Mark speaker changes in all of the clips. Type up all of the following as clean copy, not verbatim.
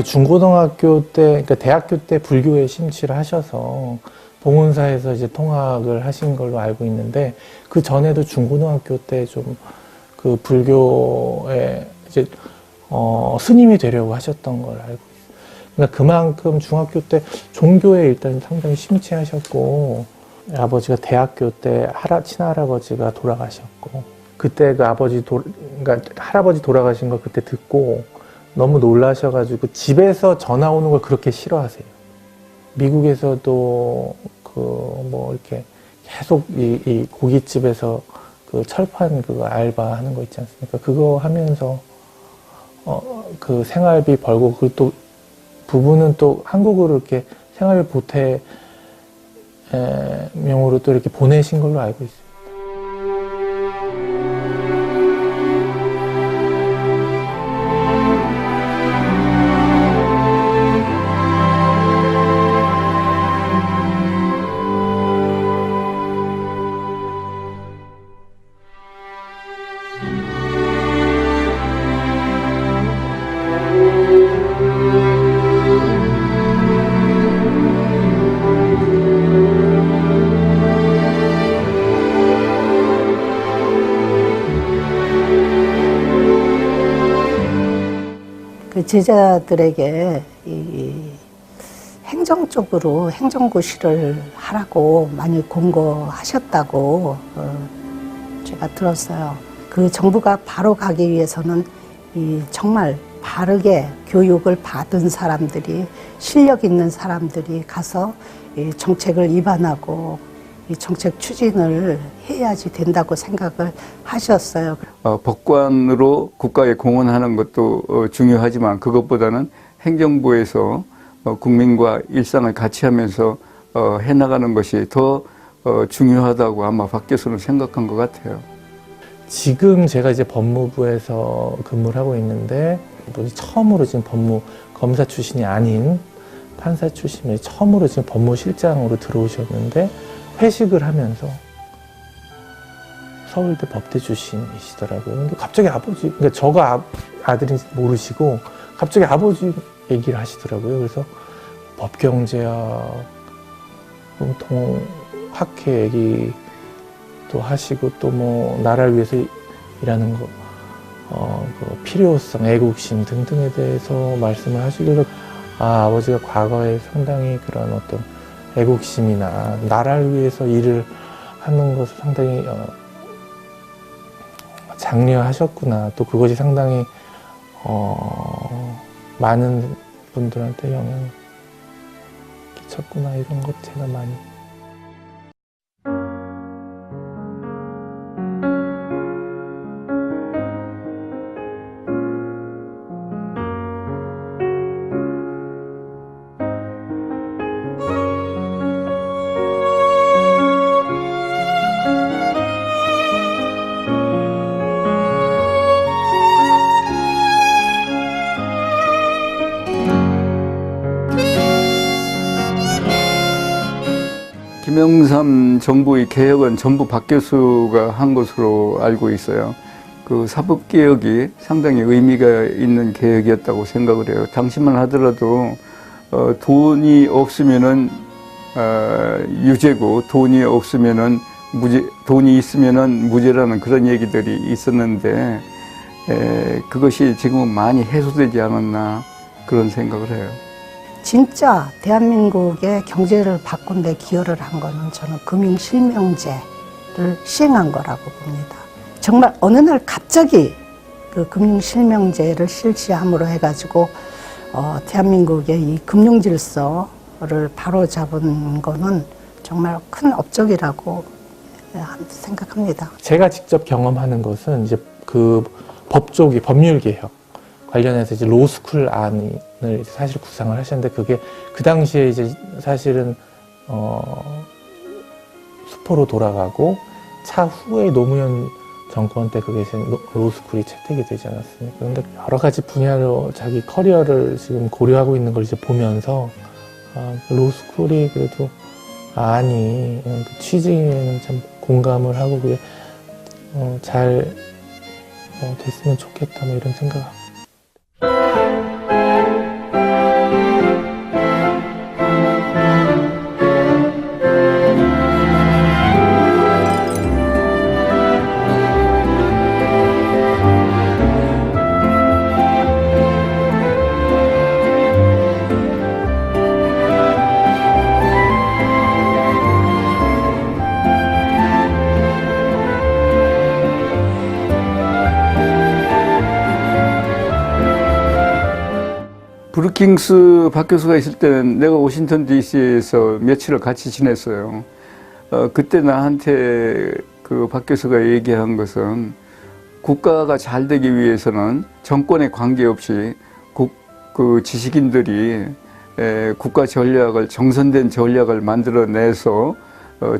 Speaker 1: 중고등학교 때, 그러니까 대학교 때 불교에 심취를 하셔서 봉은사에서 이제 통학을 하신 걸로 알고 있는데, 그 전에도 중고등학교 때 좀 그 불교에 이제 스님이 되려고 하셨던 걸 알고 있어요. 그러니까 그만큼 중학교 때 종교에 일단 상당히 심취하셨고, 아버지가 대학교 때 친할아버지가 돌아가셨고, 그때 그 그러니까 할아버지 돌아가신 걸 그때 듣고 너무 놀라셔가지고 집에서 전화 오는 걸 그렇게 싫어하세요. 미국에서도 이렇게 계속 이 고깃집에서 그 철판 그거 알바하는 거 있지 않습니까? 그거 하면서 그 생활비 벌고, 그리고 또 부부는 또 한국으로 이렇게 생활비 보태명으로 또 이렇게 보내신 걸로 알고 있어요.
Speaker 2: 그 제자들에게 행정적으로 행정고시를 하라고 많이 권고하셨다고 제가 들었어요. 그 정부가 바로 가기 위해서는 정말 바르게 교육을 받은 사람들이, 실력 있는 사람들이 가서 이 정책을 입안하고 이 정책 추진을 해야지 된다고 생각을 하셨어요.
Speaker 3: 법관으로 국가에 공헌하는 것도 중요하지만, 그것보다는 행정부에서 국민과 일상을 같이 하면서 해나가는 것이 더 중요하다고 아마 박 교수는 생각한 것 같아요.
Speaker 1: 지금 제가 이제 법무부에서 근무를 하고 있는데, 처음으로 지금 검사 출신이 아닌 판사 출신이 처음으로 지금 법무실장으로 들어오셨는데, 회식을 하면서 서울대 법대 출신이시더라고요. 근데 갑자기 그러니까 저가 아들인지 모르시고 갑자기 아버지 얘기를 하시더라고요. 그래서 법경제학, 학회 얘기도 하시고, 또 뭐 나라를 위해서 일하는 거, 그 필요성, 애국심 등등에 대해서 말씀을 하시길래, 아버지가 과거에 상당히 그런 어떤 애국심이나 나라를 위해서 일을 하는 것을 상당히 장려하셨구나. 또 그것이 상당히 많은 분들한테 영향을 끼쳤구나. 이런 것 제가 많이.
Speaker 3: 김영삼 정부의 개혁은 전부 박 교수가 한 것으로 알고 있어요. 그 사법개혁이 상당히 의미가 있는 개혁이었다고 생각을 해요. 당시만 하더라도 돈이 없으면은 유죄고, 돈이 없으면은 무죄, 돈이 있으면은 무죄라는 그런 얘기들이 있었는데, 그것이 지금은 많이 해소되지 않았나 그런 생각을 해요.
Speaker 2: 진짜 대한민국의 경제를 바꾼 데 기여를 한 거는 저는 금융실명제를 시행한 거라고 봅니다. 정말 어느 날 갑자기 그 금융실명제를 실시함으로 해가지고 대한민국의 이 금융질서를 바로잡은 거는 정말 큰 업적이라고 생각합니다.
Speaker 1: 제가 직접 경험하는 것은 이제 그 법률개혁 관련해서 이제 로스쿨 안을 사실 구상을 하셨는데, 그게 그 당시에 이제 사실은 수포로 돌아가고 차후에 노무현 정권 때 그게 이제 로스쿨이 채택이 되지 않았습니까? 그런데 여러 가지 분야로 자기 커리어를 지금 고려하고 있는 걸 이제 보면서 로스쿨이 그래도 그 취지에는 참 공감을 하고 그게 잘 됐으면 좋겠다, 뭐 이런 생각.
Speaker 3: 브루킹스 박 교수가 있을 때는 내가 워싱턴 DC에서 며칠을 같이 지냈어요. 그때 나한테 그 박 교수가 얘기한 것은 국가가 잘 되기 위해서는 정권에 관계없이 그 지식인들이 국가 전략을, 정선된 전략을 만들어내서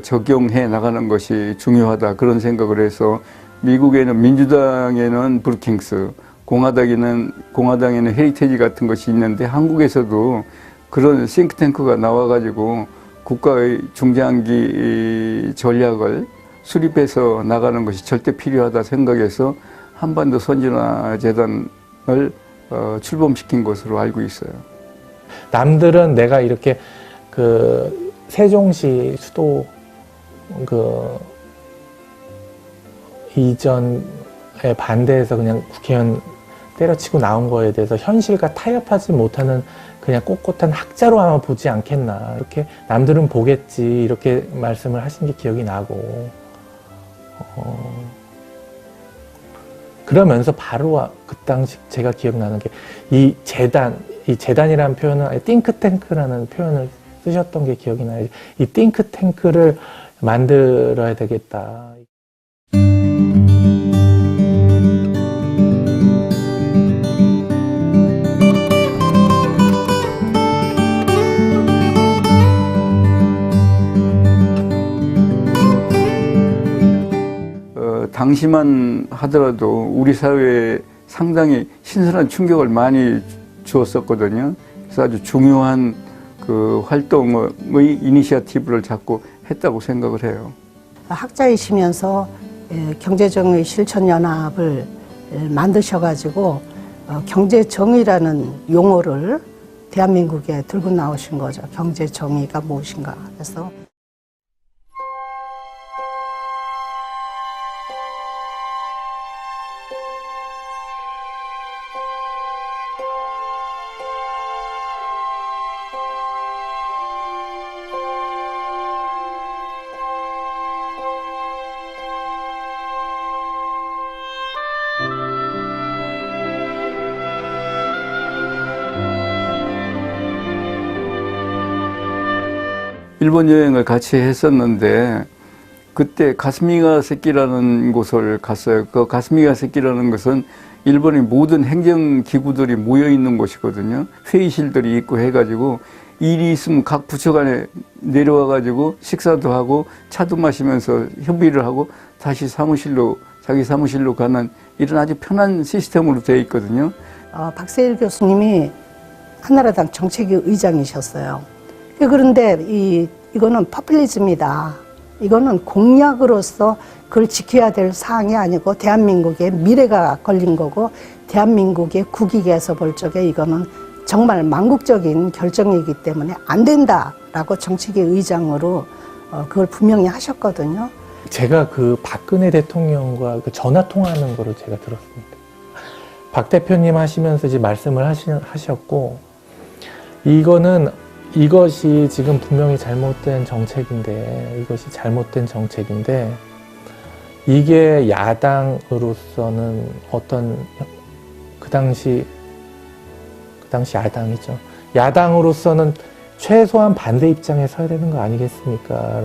Speaker 3: 적용해 나가는 것이 중요하다, 그런 생각을 해서 미국에는 민주당에는 브루킹스, 공화당에는 헤리테지 같은 것이 있는데 한국에서도 그런 싱크탱크가 나와가지고 국가의 중장기 전략을 수립해서 나가는 것이 절대 필요하다 생각해서 한반도 선진화 재단을 출범시킨 것으로 알고 있어요.
Speaker 1: 남들은 내가 이렇게 그 세종시 수도 그 이전에 반대해서 그냥 국회의원 때려치고 나온 거에 대해서 현실과 타협하지 못하는 그냥 꼿꼿한 학자로 아마 보지 않겠나, 이렇게 남들은 보겠지, 이렇게 말씀을 하신 게 기억이 나고, 그러면서 바로 그 당시 제가 기억나는 게 이 재단이라는 표현은 아예 띵크탱크라는 표현을 쓰셨던 게 기억이 나요. 이 띵크탱크를 만들어야 되겠다.
Speaker 3: 당시만 하더라도 우리 사회에 상당히 신선한 충격을 많이 주었었거든요. 그래서 아주 중요한 그 활동의 이니시어티브를 잡고 했다고 생각을 해요.
Speaker 2: 학자이시면서 경제정의 실천연합을 만드셔가지고 경제정의라는 용어를 대한민국에 들고 나오신 거죠. 경제정의가 무엇인가 해서.
Speaker 3: 일본 여행을 같이 했었는데 그때 가스미가세키라는 곳을 갔어요. 그 가스미가세키라는 것은 일본의 모든 행정기구들이 모여있는 곳이거든요. 회의실들이 있고 해가지고 일이 있으면 각 부처 간에 내려와가지고 식사도 하고 차도 마시면서 협의를 하고 다시 자기 사무실로 가는 이런 아주 편한 시스템으로 되어 있거든요.
Speaker 2: 박세일 교수님이 한나라당 정책위 의장이셨어요. 그런데 이거는 포퓰리즘이다. 이거는 공약으로서 그걸 지켜야 될 사항이 아니고 대한민국의 미래가 걸린 거고 대한민국의 국익에서 볼 적에 이거는 정말 망국적인 결정이기 때문에 안 된다라고 정책위 의장으로 그걸 분명히 하셨거든요.
Speaker 1: 제가 그 박근혜 대통령과 그 전화 통화하는 거를 제가 들었습니다. 박 대표님 하시면서 이제 말씀을 하셨고, 이것이 지금 분명히 잘못된 정책인데, 이게 야당으로서는 그 당시 야당이죠. 야당으로서는 최소한 반대 입장에 서야 되는 거 아니겠습니까?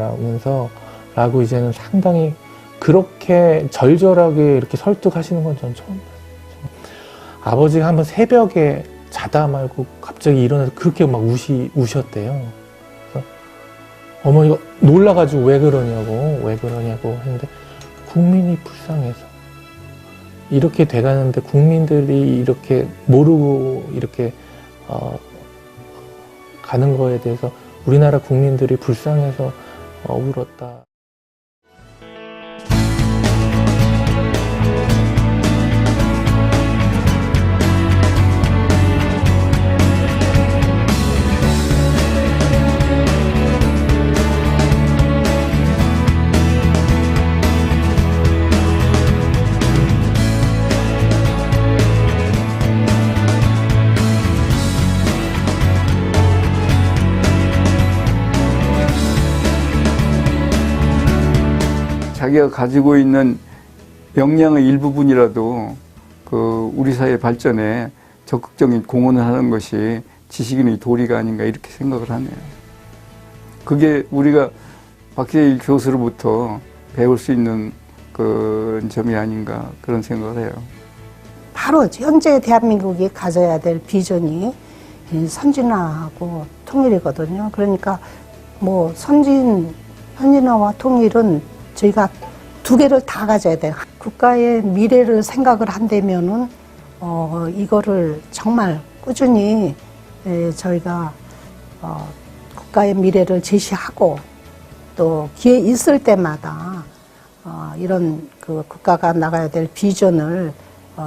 Speaker 1: 라고 이제는 상당히 그렇게 절절하게 이렇게 설득하시는 건 전 처음 봤어요. 아버지가 한번 새벽에 자다 말고 갑자기 일어나서 그렇게 막 우셨대요. 그래서 어머니가 놀라가지고 왜 그러냐고 했는데 국민이 불쌍해서 이렇게 돼가는데 국민들이 이렇게 모르고 이렇게 가는 거에 대해서 우리나라 국민들이 불쌍해서 울었다.
Speaker 3: 자기가 가지고 있는 역량의 일부분이라도 그 우리 사회 발전에 적극적인 공헌을 하는 것이 지식인의 도리가 아닌가 이렇게 생각을 하네요. 그게 우리가 박세일 교수로부터 배울 수 있는 그 점이 아닌가 그런 생각을 해요.
Speaker 2: 바로 현재 대한민국이 가져야 될 비전이 이 선진화하고 통일이거든요. 그러니까 뭐 선진화와 통일은 저희가 두 개를 다 가져야 돼요. 국가의 미래를 생각을 한다면은 이거를 정말 꾸준히 저희가 국가의 미래를 제시하고 또 기회 있을 때마다 이런 그 국가가 나가야 될 비전을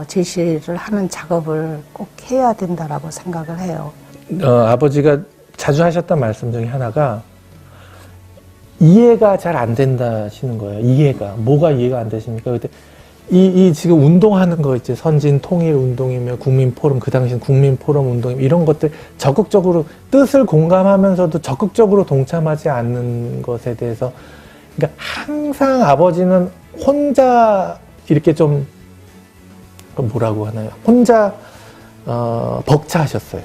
Speaker 2: 제시를 하는 작업을 꼭 해야 된다라고 생각을 해요.
Speaker 1: 아버지가 자주 하셨던 말씀 중에 하나가 이해가 잘 안 된다 하시는 거예요. 뭐가 이해가 안 되십니까? 그때 이 지금 운동하는 거 있지, 선진 통일 운동이며 국민포럼, 그 당시엔 국민포럼 운동이며 이런 것들 적극적으로 뜻을 공감하면서도 적극적으로 동참하지 않는 것에 대해서, 그러니까 항상 아버지는 혼자 이렇게 좀 뭐라고 하나요? 혼자 벅차하셨어요.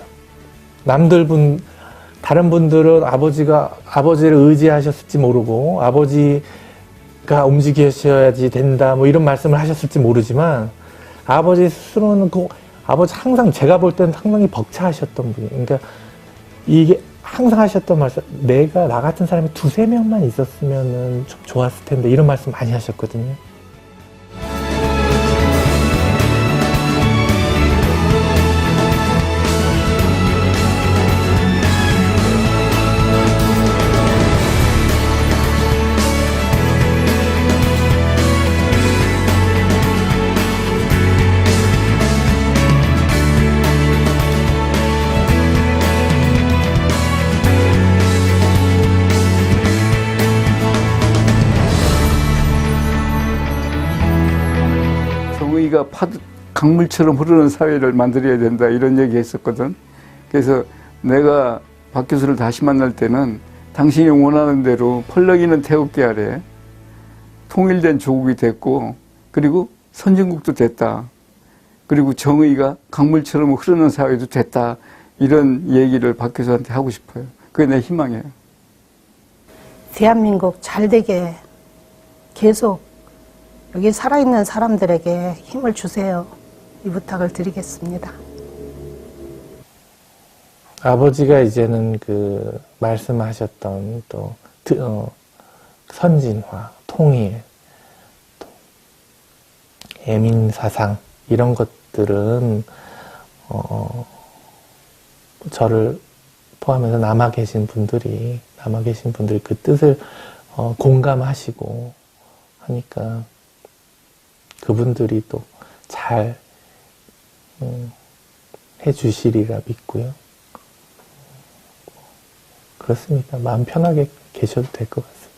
Speaker 1: 다른 분들은 아버지를 의지하셨을지 모르고 아버지가 움직이셔야지 된다 뭐 이런 말씀을 하셨을지 모르지만 아버지 스스로는 아버지 항상 제가 볼 때는 상당히 벅차하셨던 분이에요. 그러니까 이게 항상 하셨던 말씀, 나 같은 사람이 2-3명만 있었으면 좀 좋았을 텐데 이런 말씀 많이 하셨거든요.
Speaker 3: 정의가 강물처럼 흐르는 사회를 만들어야 된다 이런 얘기 했었거든. 그래서 내가 박 교수를 다시 만날 때는 당신이 원하는 대로 펄럭이는 태극기 아래 통일된 조국이 됐고 그리고 선진국도 됐다. 그리고 정의가 강물처럼 흐르는 사회도 됐다. 이런 얘기를 박 교수한테 하고 싶어요. 그게 내 희망이에요.
Speaker 2: 대한민국 잘 되게 계속 여기 살아있는 사람들에게 힘을 주세요. 이 부탁을 드리겠습니다.
Speaker 1: 아버지가 이제는 그 말씀하셨던 또 선진화, 통일, 또 애민사상 이런 것들은 저를 포함해서 남아 계신 분들이 그 뜻을 공감하시고 하니까 그분들이 또 잘 해주시리라 믿고요. 그렇습니다. 마음 편하게 계셔도 될 것 같습니다.